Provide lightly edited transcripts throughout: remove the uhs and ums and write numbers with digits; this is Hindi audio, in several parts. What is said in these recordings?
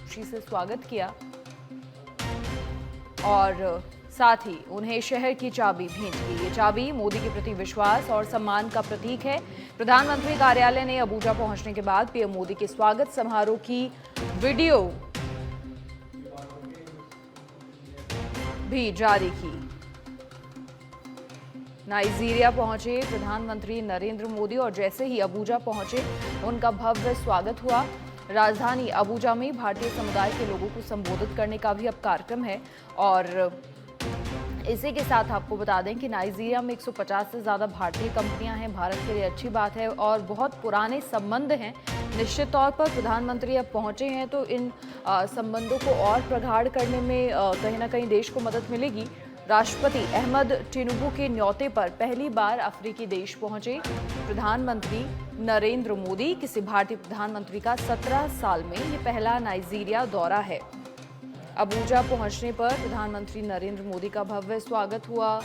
खुशी से स्वागत किया और साथ ही उन्हें शहर की चाबी भेंट की। ये चाबी मोदी के प्रति विश्वास और सम्मान का प्रतीक है। प्रधानमंत्री कार्यालय ने अबुजा पहुंचने के बाद पीएम मोदी के स्वागत समारोह की वीडियो भी जारी की। नाइजीरिया पहुंचे प्रधानमंत्री नरेंद्र मोदी और जैसे ही अबुजा पहुंचे उनका भव्य स्वागत हुआ। राजधानी अबुजा में भारतीय समुदाय के लोगों को संबोधित करने का भी अब कार्यक्रम है और इसी के साथ आपको बता दें कि नाइजीरिया में 150 से ज़्यादा भारतीय कंपनियां हैं। भारत के लिए अच्छी बात है और बहुत पुराने संबंध हैं। निश्चित तौर पर प्रधानमंत्री अब पहुंचे हैं तो इन संबंधों को और प्रगाढ़ करने में कहीं ना कहीं देश को मदद मिलेगी। राष्ट्रपति अहमद टिनुबू के न्योते पर पहली बार अफ्रीकी देश पहुंचे प्रधानमंत्री नरेंद्र मोदी। किसी भारतीय प्रधानमंत्री का 17 साल में ये पहला नाइजीरिया दौरा है। अबुजा पहुंचने पर प्रधानमंत्री नरेंद्र मोदी का भव्य स्वागत हुआ।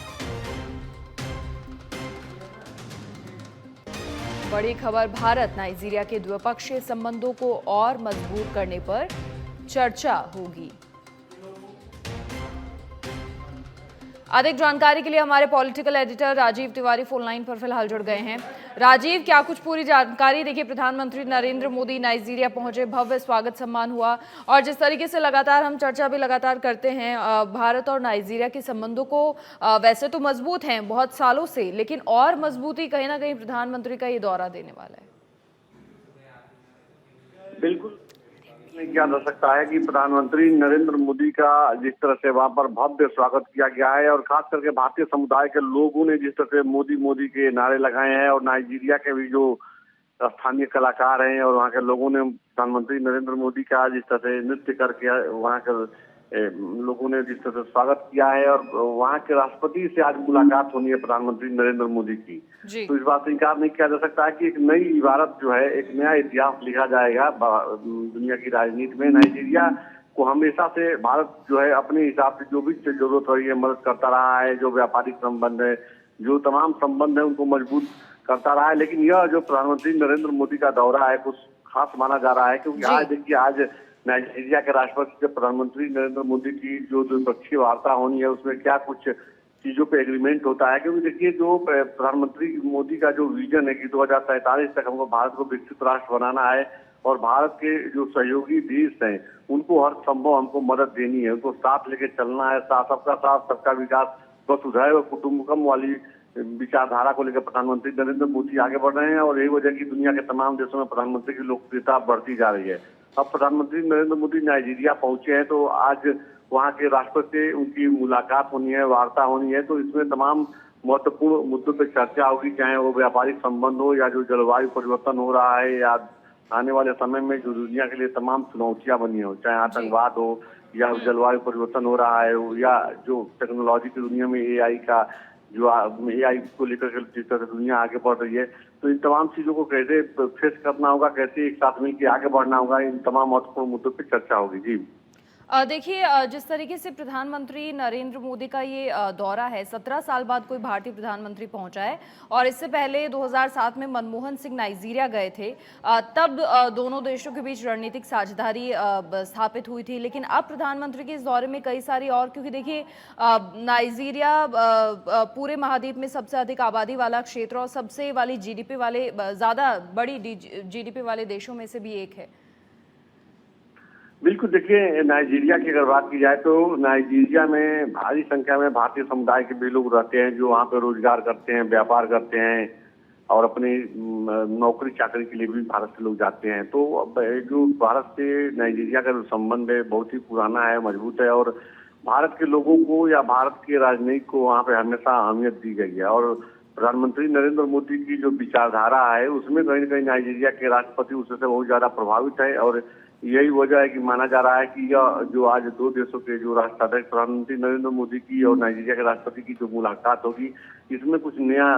बड़ी खबर, भारत नाइजीरिया के द्विपक्षीय संबंधों को और मजबूत करने पर चर्चा होगी। अधिक जानकारी के लिए हमारे political editor Rajeev Tiwari phone line पर फिलहाल जुड़ गए हैं। राजीव, क्या कुछ पूरी जानकारी? देखिए, प्रधानमंत्री नरेंद्र मोदी नाइजीरिया पहुंचे, भव्य स्वागत सम्मान हुआ और जिस तरीके से लगातार हम चर्चा भी लगातार करते हैं भारत और नाइजीरिया के संबंधों को वैसे तो मजबूत हैं बहुत सालों से, लेकिन और मजबूती कहीं ना कहीं प्रधानमंत्री का ये दौरा देने वाला है। बिल्कुल किया जा सकता है कि प्रधानमंत्री नरेंद्र मोदी का जिस तरह से वहां पर भव्य स्वागत किया गया है और खास करके भारतीय समुदाय के लोगों ने जिस तरह से मोदी मोदी के नारे लगाए हैं और नाइजीरिया के भी जो स्थानीय कलाकार हैं और वहां के लोगों ने प्रधानमंत्री नरेंद्र मोदी का जिस तरह से नृत्य करके वहां के लोगों ने जिस तरह से स्वागत किया है और वहां के राष्ट्रपति से आज मुलाकात होनी है प्रधानमंत्री नरेंद्र मोदी की, तो इस बात से इनकार नहीं किया जा सकता है कि एक नई इबारत जो है, एक नया इतिहास लिखा जाएगा दुनिया की राजनीति में। नाइजीरिया को हमेशा से भारत जो है अपने हिसाब से जो भी जरूरत हो रही है मदद करता रहा है। जो व्यापारिक संबंध है, जो तमाम संबंध है, उनको मजबूत करता रहा है। लेकिन यह जो प्रधानमंत्री नरेंद्र मोदी का दौरा है कुछ खास माना जा रहा है, क्योंकि आज देखिए, आज नाइजीरिया के राष्ट्रपति से प्रधानमंत्री नरेंद्र मोदी की जो द्विपक्षीय वार्ता होनी है उसमें क्या कुछ चीजों पे एग्रीमेंट होता है। क्योंकि देखिए, जो प्रधानमंत्री मोदी का जो विजन है कि 2047 तक हमको भारत को विकसित राष्ट्र बनाना है और भारत के जो सहयोगी देश हैं उनको हर संभव हमको मदद देनी है, उनको साथ लेके चलना है। सबका साथ सबका विकास, वसुधैव कुटुंबकम वाली विचारधारा को लेकर प्रधानमंत्री नरेंद्र मोदी आगे बढ़ रहे हैं और यही वजह की दुनिया के तमाम देशों में प्रधानमंत्री की लोकप्रियता बढ़ती जा रही है। अब प्रधानमंत्री नरेंद्र मोदी नाइजीरिया पहुंचे हैं तो आज वहां के राष्ट्रपति से उनकी मुलाकात होनी है, वार्ता होनी है, तो इसमें तमाम महत्वपूर्ण मुद्दों पर चर्चा होगी, चाहे वो व्यापारिक संबंध हो या जो जलवायु परिवर्तन हो रहा है या आने वाले समय में जो दुनिया के लिए तमाम चुनौतियां बनी हो, चाहे आतंकवाद हो या जलवायु परिवर्तन हो रहा है या जो टेक्नोलॉजी की दुनिया में एआई का जो एआई को लेकर जिस तरह से दुनिया आगे बढ़ रही है, तो इन तमाम चीजों को कैसे फेस करना होगा, कैसे एक साथ मिलकर आगे बढ़ना होगा, इन तमाम महत्वपूर्ण मुद्दों पर चर्चा होगी। जी देखिए, जिस तरीके से प्रधानमंत्री नरेंद्र मोदी का ये दौरा है, 17 साल बाद कोई भारतीय प्रधानमंत्री पहुंचा है और इससे पहले 2007 में मनमोहन सिंह नाइजीरिया गए थे। तब दोनों देशों के बीच रणनीतिक साझेदारी स्थापित हुई थी। लेकिन अब प्रधानमंत्री के इस दौरे में कई सारी और, क्योंकि देखिए नाइजीरिया पूरे महाद्वीप में सबसे अधिक आबादी वाला क्षेत्र और सबसे वाली जीडीपी वाले, ज़्यादा बड़ी जीडीपी वाले देशों में से भी एक है। बिल्कुल, देखिए, नाइजीरिया की अगर बात की जाए तो नाइजीरिया में भारी संख्या में भारतीय समुदाय के भी लोग रहते हैं जो वहाँ पे रोजगार करते हैं, व्यापार करते हैं और अपनी नौकरी चाकरी के लिए भी भारत से लोग जाते हैं। तो जो भारत से नाइजीरिया का जो संबंध है बहुत ही पुराना है, मजबूत है और भारत के लोगों को या भारत के राजनीति को वहाँ पे हमेशा अहमियत दी गई है। और प्रधानमंत्री नरेंद्र मोदी की जो विचारधारा है उसमें कहीं न कहीं नाइजीरिया के राष्ट्रपति उससे बहुत ज्यादा प्रभावित है और यही वजह है कि माना जा रहा है कि यह जो आज दो देशों के जो राष्ट्राध्यक्ष प्रधानमंत्री नरेंद्र मोदी की और नाइजीरिया के राष्ट्रपति की जो मुलाकात होगी, इसमें कुछ नया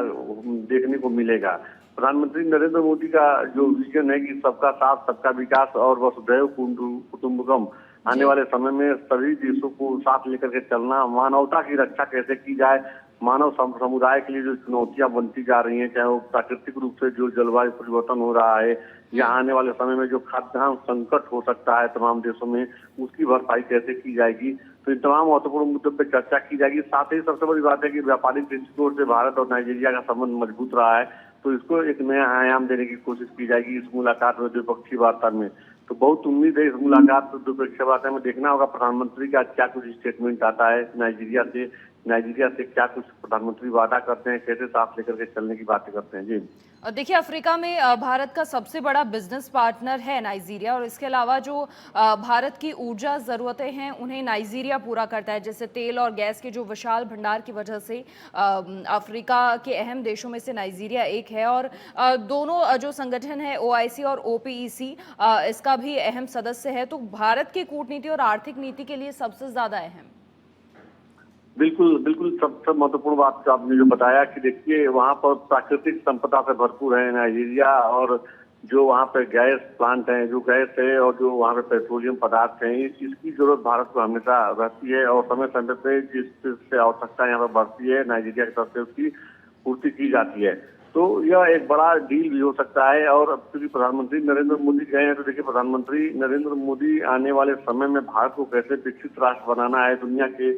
देखने को मिलेगा। प्रधानमंत्री नरेंद्र मोदी का जो विजन है कि सबका साथ सबका विकास और वसुधैव कुटुंबकम, आने वाले समय में सभी देशों को साथ लेकर के चलना, मानवता की रक्षा कैसे की जाए, मानव समुदाय के लिए जो चुनौतियां बनती जा रही हैं, चाहे वो प्राकृतिक रूप से जो जलवायु परिवर्तन हो रहा है या आने वाले समय में जो खाद्यान्न संकट हो सकता है तमाम देशों में, उसकी भरपाई कैसे की जाएगी। तो इन तमाम महत्वपूर्ण मुद्दों पर चर्चा की जाएगी। साथ ही सबसे बड़ी बात है कि व्यापारिक दृष्टिकोण से भारत और नाइजीरिया का संबंध मजबूत रहा है, तो इसको एक नया आयाम देने की कोशिश की जाएगी इस मुलाकात में, द्विपक्षीय वार्ता में। तो बहुत उम्मीद है इस मुलाकात द्विपक्षीय वार्ता में। देखना होगा प्रधानमंत्री का क्या कुछ स्टेटमेंट आता है नाइजीरिया से क्या कुछ प्रधानमंत्री वादा करते हैं, कैसे साथ लेकर के चलने की बातें करते हैं। जी देखिए, अफ्रीका में भारत का सबसे बड़ा बिजनेस पार्टनर है नाइजीरिया, और इसके अलावा जो भारत की ऊर्जा ज़रूरतें हैं उन्हें नाइजीरिया पूरा करता है। जैसे तेल और गैस के जो विशाल भंडार की वजह से अफ्रीका के अहम देशों में से नाइजीरिया एक है, और दोनों जो संगठन है OIC और OPEC इसका भी अहम सदस्य है। तो भारत की कूटनीति और आर्थिक नीति के लिए सबसे ज़्यादा अहम। बिल्कुल बिल्कुल, सबसे महत्वपूर्ण बात जो आपने जो बताया कि देखिए वहाँ पर प्राकृतिक संपदा से भरपूर है नाइजीरिया, और जो वहाँ पे गैस प्लांट है, जो गैस है और जो वहाँ पे पेट्रोलियम पदार्थ हैं, इसकी जरूरत भारत को हमेशा रहती है, और समय समय पे जिससे आवश्यकता यहाँ पर बढ़ती है नाइजीरिया की तरफ से उसकी पूर्ति की जाती है। तो यह एक बड़ा डील भी हो सकता है। और अब क्योंकि प्रधानमंत्री नरेंद्र मोदी गए हैं, तो देखिए प्रधानमंत्री नरेंद्र मोदी आने वाले समय में भारत को कैसे विकसित राष्ट्र बनाना है, दुनिया के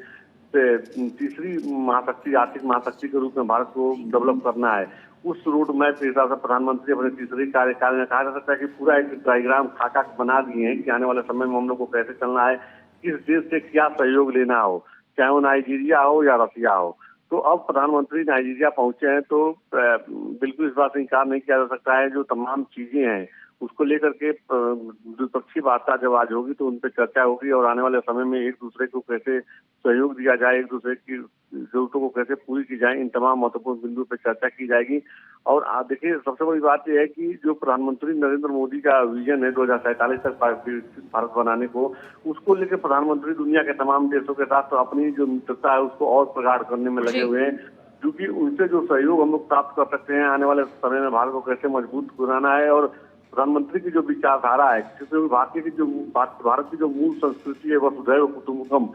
तीसरी महाशक्ति, आर्थिक महाशक्ति के रूप में भारत को डेवलप करना है, उस रोड मैप के हिसाब से प्रधानमंत्री अपने तीसरे कार्यकाल में कहा जा सकता है कि पूरा एक डायग्राम खाका बना दिए हैं कि आने वाले समय में हम लोग को कैसे चलना है, किस देश से क्या सहयोग लेना हो, चाहे वो नाइजीरिया हो या रसिया हो। तो अब प्रधानमंत्री नाइजीरिया पहुंचे हैं, तो बिल्कुल इस बात से इंकार नहीं किया जा सकता है, जो तमाम चीजें हैं उसको लेकर के द्विपक्षीय वार्ता जब आज होगी तो उन पर चर्चा होगी, और आने वाले समय में एक दूसरे को कैसे सहयोग दिया जाए, एक दूसरे की जरूरतों को कैसे पूरी की जाए, इन तमाम महत्वपूर्ण बिंदुओं पर चर्चा की जाएगी। और देखिए सबसे बड़ी बात यह है कि जो प्रधानमंत्री नरेंद्र मोदी का विजन है 2047 तक भारत बनाने को, उसको लेकर प्रधानमंत्री दुनिया के तमाम देशों के साथ तो अपनी जो मित्रता है उसको और प्रगाढ़ करने में लगे हुए हैं, क्योंकि उनसे जो सहयोग हम लोग प्राप्त कर सकते हैं, आने वाले समय में भारत को कैसे मजबूत बनाना है, और प्रधानमंत्री की जो विचारधारा है, क्योंकि भारत की जो मूल संस्कृति है वसुधैव कुटुंबकम।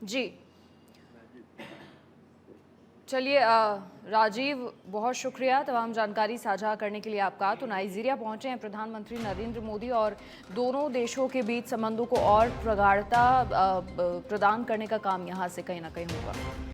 जी चलिए, राजीव, बहुत शुक्रिया तमाम जानकारी साझा करने के लिए आपका। तो नाइजीरिया पहुंचे हैं प्रधानमंत्री नरेंद्र मोदी, और दोनों देशों के बीच संबंधों को और प्रगाढ़ता प्रदान करने का काम यहां से कहीं ना कहीं होगा।